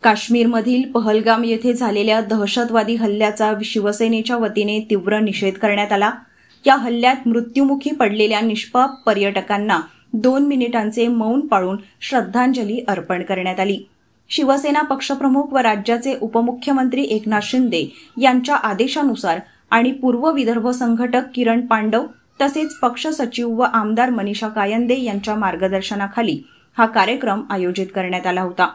काश्मीरमधील पहलगाम येथे झालेल्या दहशतवादी हल्ल्याचा शिवसेनेच्या वतीने तीव्र निषेध करण्यात आला। या हल्ल्यात मृत्युमुखी पडलेल्या निष्पाप पर्यटकांना 2 मिनिटांचे मौन पाळून श्रद्धांजली अर्पण करण्यात आली। शिवसेना पक्षप्रमुख व राज्याचे उपमुख्यमंत्री एकनाथ शिंदे यांच्या आदेशानुसार आणि पूर्व विदर्भ संघटक किरण पांडव तसेच पक्ष सचिव व आमदार मनीषा कायंदे यांच्या मार्गदर्शनाखाली हा कार्यक्रम आयोजित करण्यात आला होता।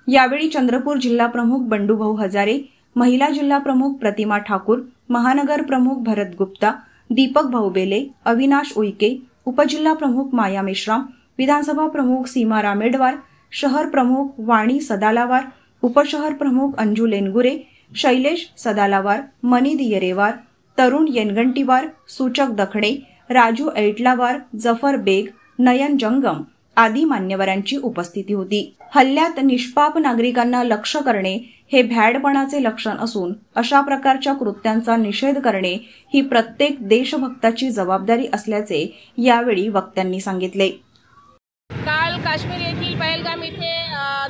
यावेळी चंद्रपूर जिल्हा प्रमुख बंडूभाऊ हजारे, महिला जिल्हा प्रमुख प्रतिमा ठाकूर, महानगर प्रमुख भरत गुप्ता, दीपक भाऊबेले, अविनाश उईके, उपजिल्हा प्रमुख माया मेश्राम, विधानसभा प्रमुख सीमा रामेडवार, शहर प्रमुख वाणी सदालावार, उपशहर प्रमुख अंजू लेनगुरे, शैलेश सदालावार, मनीद येरेवार, तरुण येनगंटीवार, सूचक दखणे, राजू ऐटलावार, जफर बेग, नयन जंगम आदी मान्यवरांची उपस्थिती होती। हल्ल्यात निष्पाप नागरिकांना लक्ष्य करणे हे भ्याडपणाचे लक्षण असून अशा प्रकारच्या कृत्यांचा निषेध करणे ही प्रत्येक देशभक्ताची जबाबदारी असल्याचे यावेळी वक्त्यांनी सांगितले। काल काश्मीर येथील पहलगाम येथे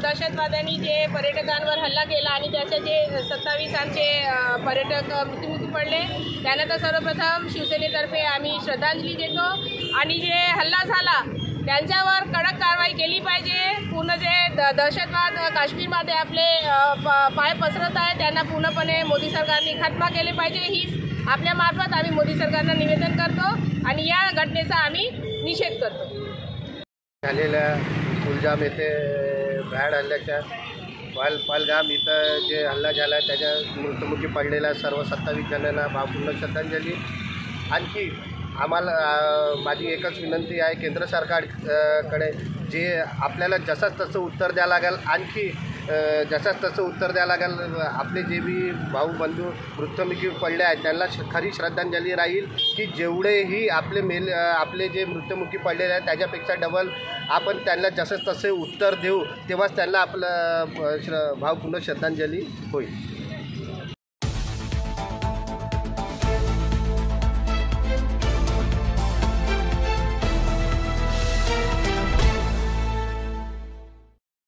दहशतवाद्यांनी जे पर्यटकांवर हल्ला केला आणि त्याचे जे 27 आमचे पर्यटक मृत्युमुखी पडले त्यांना तर सर्वप्रथम शिवसेनेतर्फे आम्ही श्रद्धांजली देतो आणि जे हल्ला झाला त्यांच्यावर कडक कारवाई केली पाहिजे। पूर्ण जे दहशतवाद काश्मीरमध्ये आपले पाय पसरत आहे त्यांना पूर्णपणे मोदी सरकारने खात्मा केले पाहिजे ही आपल्या मार्फत आम्ही मोदी सरकारला निवेदन करतो आणि या घटनेचा आम्ही निषेध करतो। झालेल्या कुलगाम येथे भ्याड हल्ल्याच्या पहलगाम इथं जे हल्ला झाला त्याच्या मृत्युमुखी पडलेल्या सर्व 27 जणांना भावपूर्ण श्रद्धांजली। आणखी आम्हाला माझी एकच विनंती आहे केंद्र सरकारकडे जे आपल्याला जसंच तसं उत्तर द्यावं लागेल, आणखी जसंच तसं उत्तर द्यावं लागेल। आपले जे बी भाऊ बंधू मृत्युमुखी पडले आहेत त्यांना खरी श्रद्धांजली राहील की जेवढेही आपले जे मृत्युमुखी पडलेले आहेत त्याच्यापेक्षा डबल आपण त्यांना जसंच तसे उत्तर देऊ तेव्हाच त्यांना आपलं भावपूर्ण श्रद्धांजली होईल।